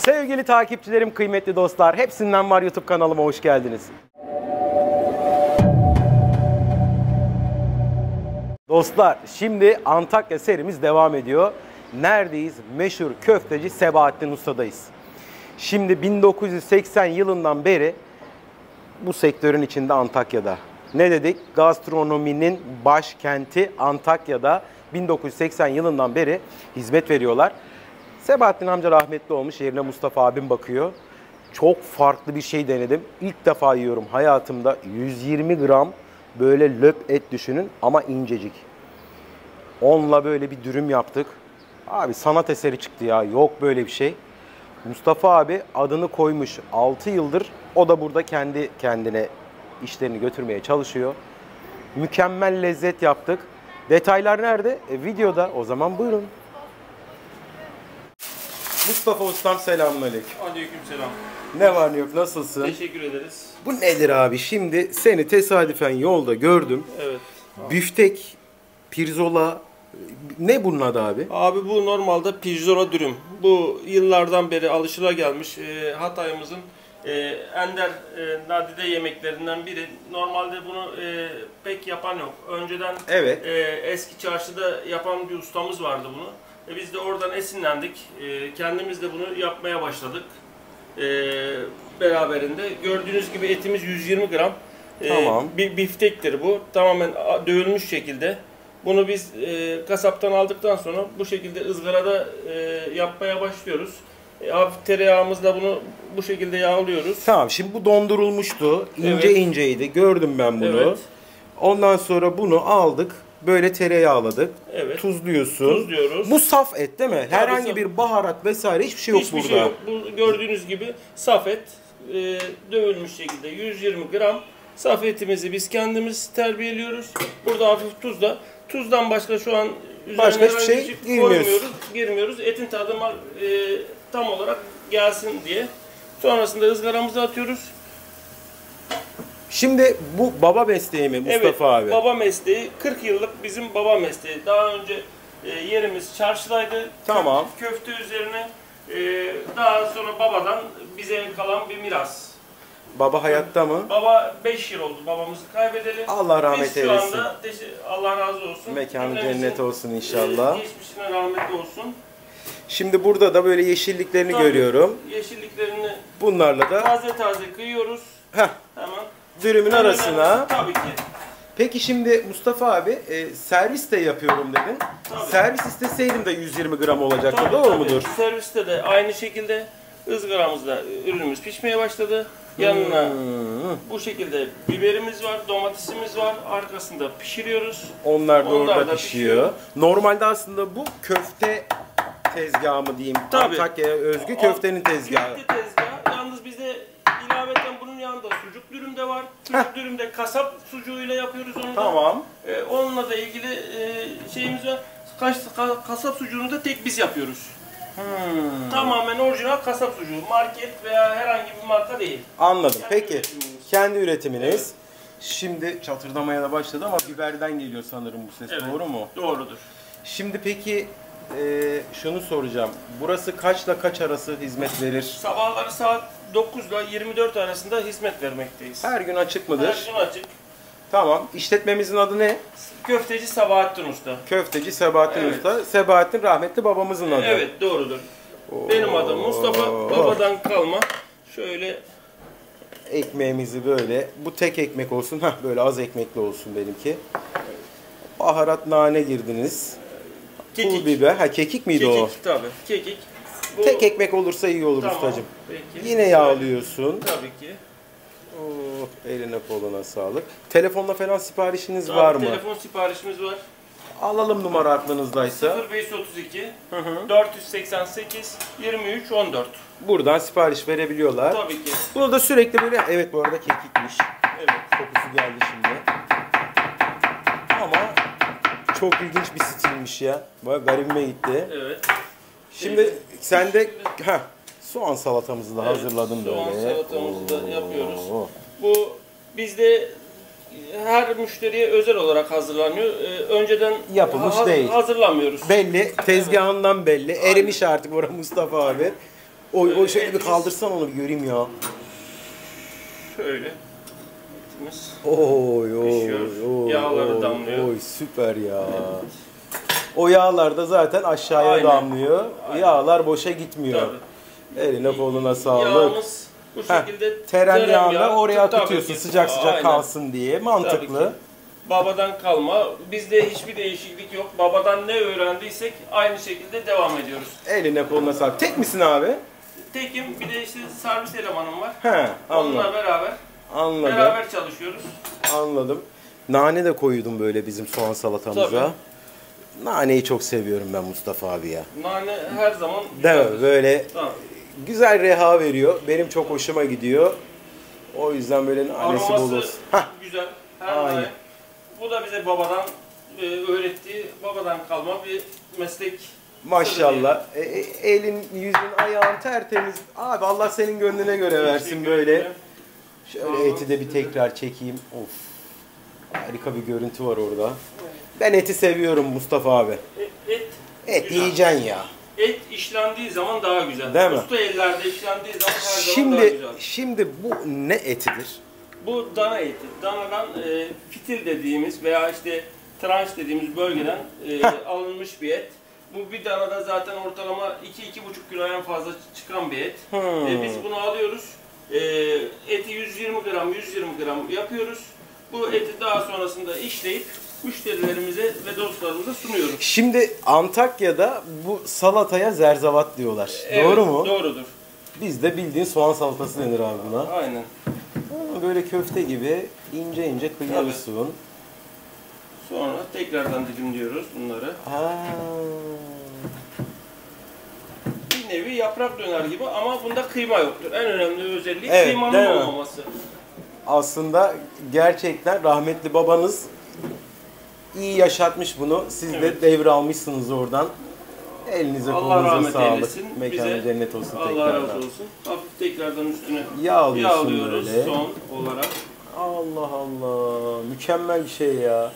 Sevgili takipçilerim, kıymetli dostlar, hepsinden var YouTube kanalıma hoş geldiniz. Dostlar, şimdi Antakya serimiz devam ediyor. Neredeyiz? Meşhur köfteci Sebahattin Usta'dayız. Şimdi 1980 yılından beri bu sektörün içinde Antakya'da. Ne dedik? Gastronominin başkenti Antakya'da 1980 yılından beri hizmet veriyorlar. Sebahattin amca rahmetli olmuş, yerine Mustafa abim bakıyor. Çok farklı bir şey denedim. İlk defa yiyorum hayatımda. 120 gram böyle löp et düşünün ama incecik. Onunla böyle bir dürüm yaptık. Abi sanat eseri çıktı ya. Yok böyle bir şey. Mustafa abi adını koymuş 6 yıldır. O da burada kendi kendine işlerini götürmeye çalışıyor. Mükemmel lezzet yaptık. Detaylar nerede? Videoda. O zaman buyurun. Mustafa Ustam, selamünaleyküm. Aleykümselam. Ne var ne yok, nasılsın? Teşekkür ederiz. Bu nedir abi? Şimdi seni tesadüfen yolda gördüm. Evet. Büftek, pirzola, ne bunun adı abi? Abi bu normalde pirzola dürüm. Bu yıllardan beri alışılagelmiş Hatay'ımızın ender nadide yemeklerinden biri. Normalde bunu pek yapan yok. Önceden Evet. Eski çarşıda yapan bir ustamız vardı bunu. Biz de oradan esinlendik. Kendimiz de bunu yapmaya başladık. Beraberinde. Gördüğünüz gibi etimiz 120 gram. Tamam. Bir biftektir bu. Tamamen dövülmüş şekilde. Bunu biz kasaptan aldıktan sonra bu şekilde ızgarada yapmaya başlıyoruz. Hafif tereyağımızla bunu bu şekilde yağlıyoruz. Tamam, şimdi bu dondurulmuştu. İnce Evet. inceydi. Gördüm ben bunu. Evet. Ondan sonra bunu aldık. Böyle tereyağladık. Evet. Tuzluyorsun. Tuzluyoruz. Bu saf et değil mi? Tabii, Herhangi saf. bir baharat vesaire hiçbir şey yok Hiçbir burada. şey yok. Bu gördüğünüz gibi saf et dövülmüş şekilde 120 gram saf etimizi biz kendimiz terbiyeliyoruz. Burada hafif tuzla. Tuzdan başka şu an Başka hiçbir şey girmiyoruz. Etin tadı tam olarak gelsin diye. Sonrasında ızgaramızı atıyoruz. Şimdi bu baba mesleği mi Mustafa Evet, abi? baba mesleği. 40 yıllık bizim baba mesleği. Daha önce yerimiz çarşıdaydı. Tamam. Köfte üzerine daha sonra babadan bize kalan bir miras. Baba hayatta mı? Baba 5 yıl oldu babamızı kaybedeli. Allah rahmet eylesin. Biz şu anda Allah razı olsun. Mekanı Cümlemizin, cennet olsun inşallah. Geçmişine rahmetli olsun. Şimdi burada da böyle yeşilliklerini Tabii, görüyorum. Yeşilliklerini Bunlarla da taze kıyıyoruz. heh, Hemen. dürümün arasına. Tabii ki. Peki şimdi Mustafa abi servis de yapıyorum dedin. Tabii. Servis isteseydim de 120 gram olacaktı. Tabii, Doğru tabii. mudur? Serviste de aynı şekilde ızgaramızda ürünümüz pişmeye başladı. Yanına bu şekilde biberimiz var, domatesimiz var. Arkasında pişiriyoruz. Onlar da Onlar orada da pişiyor. Normalde aslında bu köfte tezgahı mı diyeyim? Tabii. Antakya'ya özgü köftenin tezgahı. Köfte tezgahı. Yalnız bizde ilaveten bunun yanında sucuk dürüm de var. Sucuk dürüm de kasap sucuğuyla yapıyoruz onu da. Tamam. Onunla da ilgili şeyimiz var. Kasap sucuğunu da tek biz yapıyoruz. Tamamen orijinal kasap sucuğu. Market veya herhangi bir marka değil. Anladım. Kendi Peki üretimimiz. kendi üretiminiz. Evet. Şimdi çatırdamaya da başladı ama biberden geliyor sanırım bu ses. Evet, Doğru mu? Doğrudur. Şimdi peki şunu soracağım. Burası kaçla kaç arası hizmet verir? Sabahları saat 9 ile 24 arasında hizmet vermekteyiz. Her gün açık mıdır? Her gün açık. Tamam. İşletmemizin adı ne? Köfteci Sebahattin Usta. Köfteci Sebahattin Evet. Usta. Sebahattin rahmetli babamızın adı. Evet, doğrudur. Benim adım Mustafa. Babadan kalma. Şöyle Ekmeğimizi böyle. Bu tek ekmek olsun. Hah, böyle az ekmekli olsun benimki. Baharat, nane girdiniz. Pul kekik. biber. Ha, kekik miydi o? Kekik tabii. Kekik. Bu, Tek ekmek olursa iyi olur tamam, ustacığım. peki. Yine yağlıyorsun. Tabii ki. Oh, eline koluna sağlık. Telefonla falan siparişiniz Tabii, var mı? telefon siparişimiz var. Alalım numara aklınızdaysa. 0532 488 23 14. Buradan sipariş verebiliyorlar. Tabii ki. Bunu da sürekli böyle... Evet, bu arada kekikmiş. Evet. Kokusu geldi şimdi. Ama çok ilginç bir stilmiş ya. Bak, garibime gitti. Evet. Şimdi sen de soğan salatamızı da hazırladın böyle. Soğan salatamızı da yapıyoruz. Oo. Bu bizde her müşteriye özel olarak hazırlanıyor. Önceden Yapılmış değil. hazırlamıyoruz. Belli, tezgahından belli. Erimiş artık orası Mustafa abi. O şöyle bir kaldırsan onu bir göreyim ya. Şöyle. Etimiz Oy pişiyor. Yağları damlıyor. Oy süper ya. O yağlar da zaten aşağıya Aynen. damlıyor. Aynen. Yağlar boşa gitmiyor. Tabii. Eline koluna sağlık. Yağımız bu şekilde Tereyağını oraya tabii akıtıyorsun ki. sıcak sıcak Aynen. kalsın diye. Tabii Mantıklı. ki. Babadan kalma. Bizde hiçbir değişiklik yok. Babadan ne öğrendiysek aynı şekilde devam ediyoruz. Eline koluna sağlık. Tek misin abi? Tekim, bir de işte servis elemanım var. He, anladım. Onunla Anladım. beraber çalışıyoruz. Anladım. Nane de koydum böyle bizim soğan salatamıza. Tabii. Naneyi çok seviyorum ben Mustafa abi ya. Nane her zaman Değil mi? güzeldir. Böyle Tamam. güzel reha veriyor. Benim çok hoşuma gidiyor. O yüzden böyle nanesi bol Aroması olsun. Hah, güzel. Her Aynen. nane. Bu da bize babadan öğrettiği, babadan kalma bir meslek. maşallah. Elin, yüzün, ayağın tertemiz. Abi Allah senin gönlüne göre versin Teşekkür böyle. ederim. Şöyle eti de bir tekrar çekeyim. Of. Harika bir görüntü var orada. Ben eti seviyorum Mustafa abi. Et güzel. yiyeceksin ya. Et işlendiği zaman daha güzel. Değil mi? Usta ellerde işlendiği zaman her zaman daha güzel. Şimdi bu ne etidir? Bu dana eti. Danadan fitil dediğimiz veya işte tranş dediğimiz bölgeden alınmış bir et. Bu bir danada zaten ortalama 2-2,5 kilo en fazla çıkan bir et. Biz bunu alıyoruz. Eti 120 gram yapıyoruz. Bu eti daha sonrasında işleyip müşterilerimize ve dostlarımıza sunuyoruz. Şimdi Antakya'da bu salataya zerzavat diyorlar. Evet, Doğru mu? Doğrudur. Bizde bildiğin soğan salatası denir abi buna. Aynen. Böyle köfte gibi ince ince kıyıyorsun. Sonra tekrardan dilimliyoruz bunları. Ha. Bir nevi yaprak döner gibi ama bunda kıyma yoktur. En önemli özelliği Evet, kıymanın değil mi? olmaması. Aslında gerçekten rahmetli babanız iyi yaşatmış bunu. Siz de Evet. devralmışsınız oradan. Elinize Allah kolunuza rahmet sağlık. eylesin. Mekanı Bize cennet olsun Allah tekrardan. razı olsun. Hafif tekrardan üstüne Yağlıyorsun yağlıyoruz böyle. son olarak. Allah Allah. Mükemmel bir şey ya.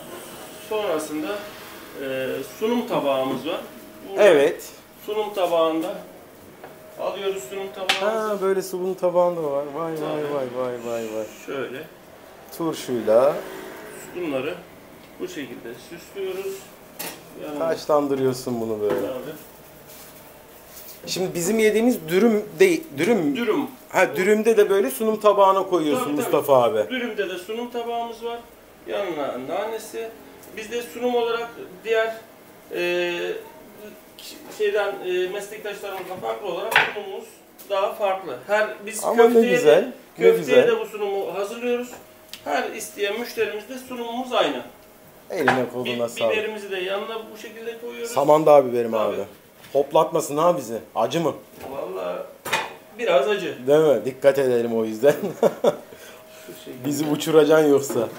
Sonrasında sunum tabağımız var. Burada Evet. Sunum tabağında alıyoruz sunum tabağımızı. Ha böyle sunum tabağında var. Vay vay Tabii. vay vay vay vay. Şöyle Turşuyla bunları bu şekilde süslüyoruz. Yanında taşlandırıyorsun bunu böyle. abi. Şimdi bizim yediğimiz dürüm değil, dürüm. Dürüm. Ha dürümde de böyle sunum tabağına koyuyorsun Tabii, Mustafa abi. Dürümde de sunum tabağımız var. Yanına nanesi. Bizde sunum olarak diğer meslektaşlarımızdan farklı olarak sunumumuz daha farklı. Biz Ama ne güzel, ne köfteye güzel. de bu sunumu hazırlıyoruz. Her isteyen müşterimizde sunumumuz aynı. Eline koluna sağlık. Biberimizi de yanına bu şekilde koyuyoruz. Samandağ biberim Tabii. abi. Hoplatmasın ha bizi. Acı mı? Vallahi biraz acı. Değil mi? Dikkat edelim o yüzden. Şu şekilde. Bizi uçuracaksın yoksa.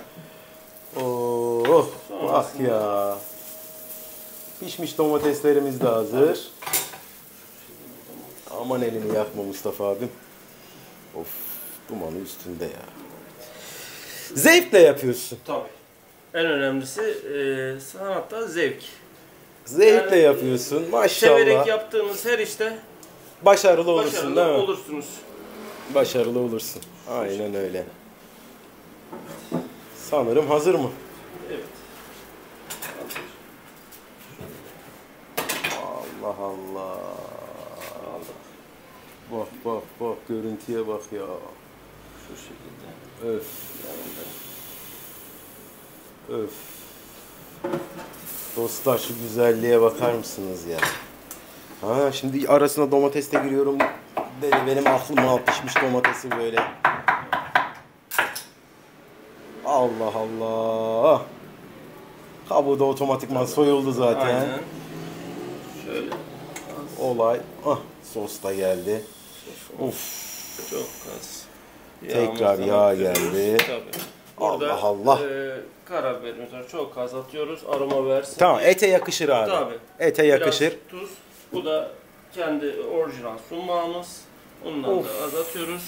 Oh bak ya. Pişmiş domateslerimiz de hazır. Aman elini yakma Mustafa abim. Of dumanı üstünde ya. Zevkle yapıyorsun. Tabii. En önemlisi sanatta zevk. Zevkle Yani, yapıyorsun. Maşallah. Severek yaptığınız her işte Başarılı olursun başarılı değil mi? olursunuz. Başarılı olursun. Aynen öyle. Sanırım hazır mı? Evet. Allah Allah. Bak bak bak görüntüye bak ya. Şu şekilde. Öf. Öf. Dostlar şu güzelliğe bakar mısınız ya? Ha şimdi arasına domates de giriyorum. Benim aklım al pişmiş domatesi böyle. Allah Allah. Kabuğu da otomatikman soyuldu zaten. Aynen. Şöyle. Olay. Ah sos da geldi. Of. Çok az. Tekrar Yağımızdan yağ atıyoruz. geldi. Tabii. Burada, Allah Allah. Karabiberimiz var. Çok az atıyoruz. Aroma versin. Tamam ete yakışır abi. Tabii. Ete yakışır. Biraz tuz. Bu da kendi orijinal summağımız. Ondan Of. da az atıyoruz.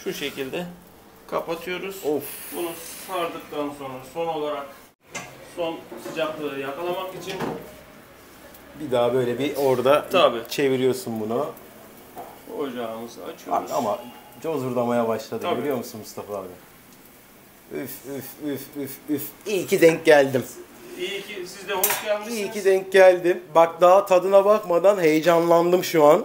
Şu şekilde kapatıyoruz. Of. Bunu sardıktan sonra son olarak son sıcaklığı yakalamak için Bir daha böyle bir orada Tabii. çeviriyorsun bunu. ocağımızı açıyoruz. Abi ama cozurdamaya başladı, Tabii. biliyor musun Mustafa abi? Üf üf üf üf üf. İyi ki denk geldim. İyi ki siz de hoş geldiniz. İyi ki denk geldim. Bak daha tadına bakmadan heyecanlandım şu an.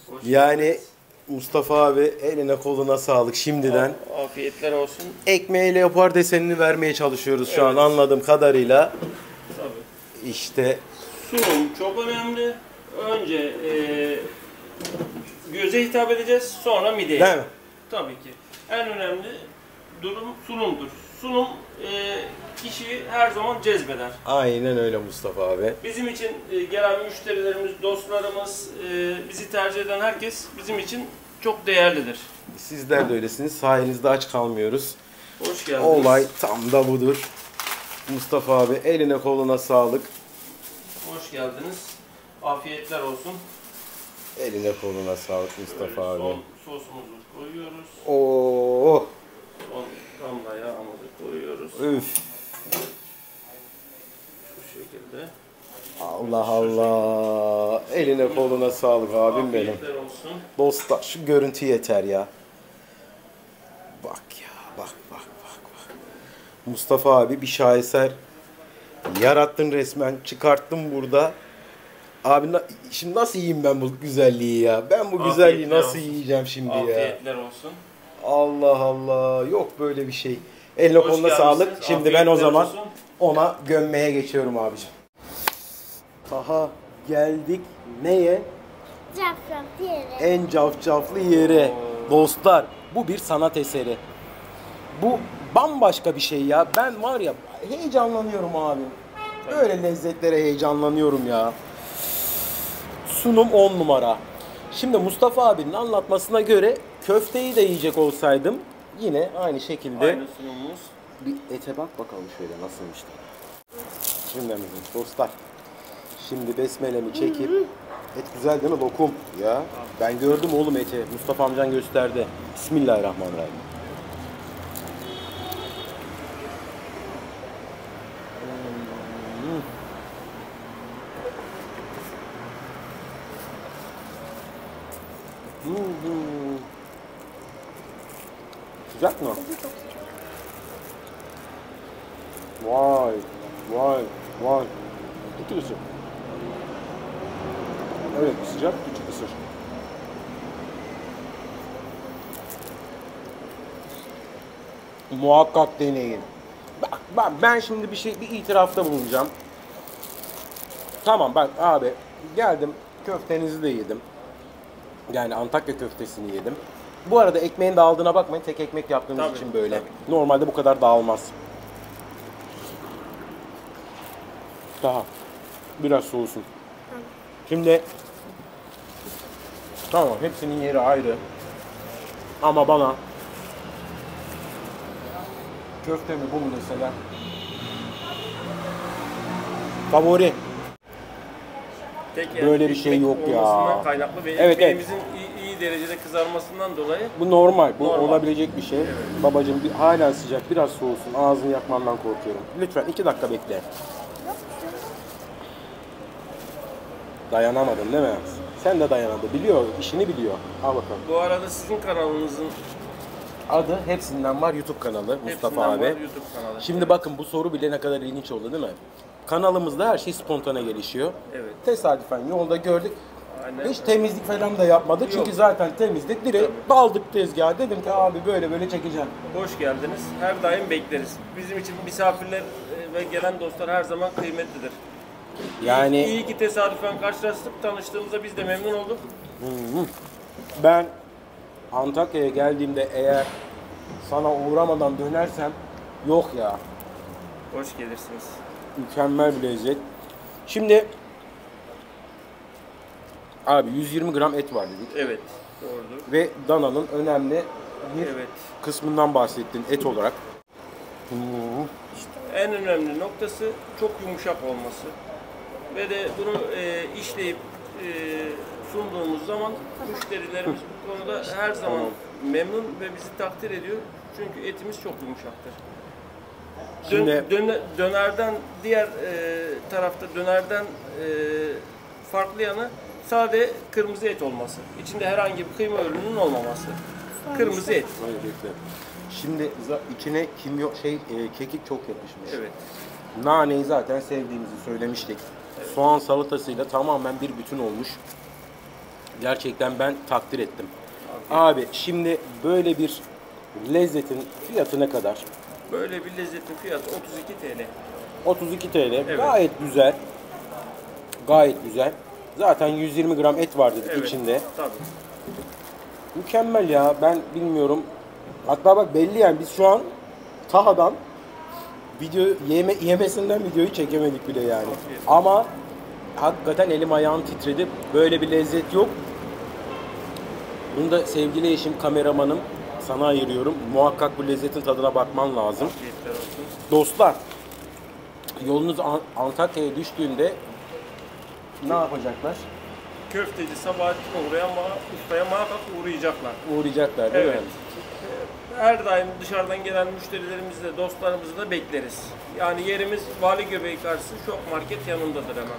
Hoş Yani geldiniz. Mustafa abi eline koluna sağlık şimdiden. Afiyetler olsun. Ekmeğe leopar desenini vermeye çalışıyoruz şu an Evet. anladığım kadarıyla. Tabii. İşte Sunum çok önemli. Önce göze hitap edeceğiz, sonra mideye. değil mi? Tabii ki. En önemli durum sunumdur. Sunum kişiyi her zaman cezbeder. Aynen öyle Mustafa abi. Bizim için gelen müşterilerimiz, dostlarımız, bizi tercih eden herkes bizim için çok değerlidir. Sizler de öylesiniz. Sayenizde aç kalmıyoruz. Hoş geldiniz. Olay tam da budur. Mustafa abi eline koluna sağlık. Hoş geldiniz. Afiyetler olsun. Eline koluna sağlık Mustafa Böyle abi. son sosumuzu koyuyoruz. Oo, Son damla yağımızı koyuyoruz. üf. Bu şekilde. Allah Allah. Eline koluna sağlık abim benim. Afiyetler olsun. Dostlar şu görüntü yeter ya. Bak ya, bak bak bak bak. Mustafa abi bir şaheser yarattın resmen. Çıkarttın burada. Abi şimdi nasıl yiyeyim ben bu güzelliği ya? Ben bu güzelliği Afiyetler nasıl olsun. yiyeceğim şimdi ya? Afiyetler olsun. Allah Allah. Yok böyle bir şey. Eline Hoş koluna gelmişsiniz. sağlık. Şimdi ben o Afiyetler zaman olsun. ona gömmeye geçiyorum abicim. Aha geldik neye? Cafcaf diyelim. En cafcaflı yere. Dostlar bu bir sanat eseri. Bu bambaşka bir şey ya. Ben var ya heyecanlanıyorum abi. Böyle lezzetlere heyecanlanıyorum ya. Sunum 10 numara. Şimdi Mustafa abinin anlatmasına göre köfteyi de yiyecek olsaydım yine aynı şekilde Aynı sunumumuz. bir ete bak bakalım şöyle nasılmış. Şimdi dostlar. Şimdi besmelemi çekip et güzel değil mi lokum ya. Ben gördüm oğlum eti. Mustafa amcan gösterdi. Bismillahirrahmanirrahim. Sıcak mı? Vay, vay, vay. İki ısır. Evet, sıcak, küçük ısır. Muhakkak deneyin. Bak ben şimdi bir itirafta bulunacağım. Tamam bak abi geldim köftenizi de yedim. Yani Antakya köftesini yedim. Bu arada ekmeğin dağıldığına bakmayın. Tek ekmek yaptığımız Tabii, için böyle. tabii. Normalde bu kadar dağılmaz. Daha. Biraz soğusun. Şimdi tamam hepsinin yeri ayrı. Ama bana köfte mi bu mu mesela? Favori. Tek Böyle bir şey yok ya. olmasından kaynaklı ve Evet, ekmeğimizin iyi derecede kızarmasından dolayı Bu normal. Bu Normal. olabilecek bir şey. Babacığım hala sıcak. Biraz soğusun. Ağzını yakmandan korkuyorum. Lütfen 2 dakika bekle. Dayanamadın değil mi? Sen de dayanamadın. Biliyor. İşini biliyor. Al bakalım. bu arada sizin kanalınızın Adı hepsinden var YouTube kanalı Mustafa hepsinden abi. var YouTube kanalı. Şimdi bakın bu soru bile ne kadar ilginç oldu değil mi? Kanalımızda her şey spontane gelişiyor. Evet. Tesadüfen yolda gördük. Aynen. Hiç temizlik falan da yapmadık. Çünkü Yok. zaten temizlik. Direkt daldık tezgaha. Dedim ki abi böyle böyle çekeceğim. Hoş geldiniz. Her daim bekleriz. Bizim için misafirler ve gelen dostlar her zaman kıymetlidir. Yani İyi ki tesadüfen karşılaştık, tanıştığımıza biz de memnun olduk. ben Antakya'ya geldiğimde eğer sana uğramadan dönersem yok ya. Hoş gelirsiniz. Mükemmel bir lezzet. Şimdi abi 120 gram et var dedik. Evet, doğrudur. Ve dananın önemli bir Evet. kısmından bahsettin et olarak. En önemli noktası çok yumuşak olması. Ve de bunu işleyip sunduğumuz zaman müşterilerimiz bu konuda her zaman memnun ve bizi takdir ediyor. Çünkü etimiz çok yumuşaktır. Şimdi- Dönerden diğer tarafta dönerden farklı yanı Sade kırmızı et olması. İçinde herhangi bir kıyma ürününün olmaması. Kırmızı et. Hayır, bekle. Şimdi içine kekik çok yapışmış. Evet. Naneyi zaten sevdiğimizi söylemiştik. Evet. Soğan salatasıyla tamamen bir bütün olmuş. Gerçekten ben takdir ettim. Abi şimdi böyle bir lezzetin fiyatı ne kadar? Böyle bir lezzetin fiyatı 32 TL. 32 TL. Evet. Gayet güzel. Gayet güzel. Zaten 120 gram et var dedik Evet. içinde. Tabii. Mükemmel ya. Ben bilmiyorum. Hatta bak belli yani biz şu an Taha'dan yemesinden videoyu çekemedik bile yani. Afiyet. Ama hakikaten elim ayağım titredi. Böyle bir lezzet yok. Bunu da sevgili eşim, kameramanım sana ayırıyorum. Muhakkak bu lezzetin tadına bakman lazım. Afiyetler olsun. Dostlar, yolunuz Antakya'ya düştüğünde ne yapacaklar? Köfteci Sabahattin ustaya muhakkak uğrayacaklar. Uğrayacaklar değil Evet. mi? Her daim dışarıdan gelen müşterilerimizi de, dostlarımızı da bekleriz. Yani yerimiz Vali Göbeği karşısı Şok Market yanındadır hemen.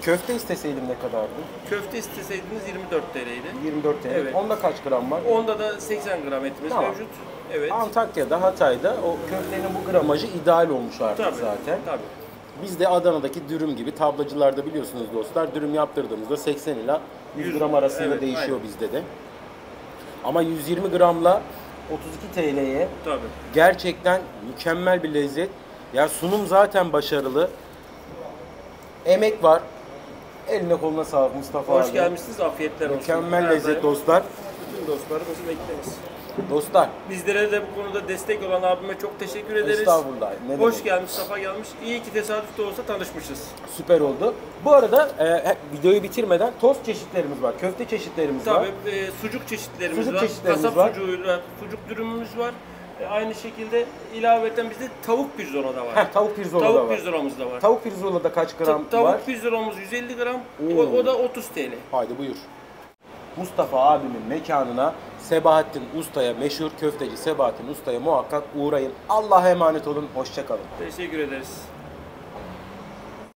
Köfte isteseydim ne kadardı? Köfte isteseydiniz 24 TL'ydi. 24 TL. Evet. Onda kaç gram var? Onda da 80 gram etimiz Tamam. mevcut. Evet. Antakya'da, Hatay'da o köftenin bu gramajı ideal olmuş artık Tabii, zaten. tabii. Biz de Adana'daki dürüm gibi tablacılarda biliyorsunuz dostlar dürüm yaptırdığımızda 80 ila 100 gram arasında evet, değişiyor aynen. bizde de. Ama 120 gramla 32 TL'ye Tabii. gerçekten mükemmel bir lezzet. Ya sunum zaten başarılı. Emek var. Eline koluna sağlık Mustafa abi. Hoş gelmişsiniz. Afiyetler olsun. Mükemmel Her lezzet daim dostlar. Bütün dostlarımızı bekleriz. Dostlar. Bizlere de bu konuda destek olan abime çok teşekkür ederiz. Estağfurullah. Ne Hoş demek. gelmiş, safa gelmiş. İyi ki tesadüf de olsa tanışmışız. Süper oldu. Bu arada videoyu bitirmeden tost çeşitlerimiz var, köfte çeşitlerimiz var. Tabii sucuk çeşitlerimiz Sucuk var. çeşitlerimiz Kasap var. sucuğuyla sucuk dürümümüz var. Aynı şekilde ilaveten bizde tavuk pirzola da var. Tavuk pirzola da Tavuk var. pirzolamız da var. Tavuk pirzola da kaç gram var? Tavuk pirzolamız 150 gram. O da 30 TL. Haydi buyur. Mustafa abimin mekanına Sebahattin Usta'ya, meşhur köfteci Sebahattin Usta'ya muhakkak uğrayın. Allah'a emanet olun. Hoşça kalın. Teşekkür ederiz.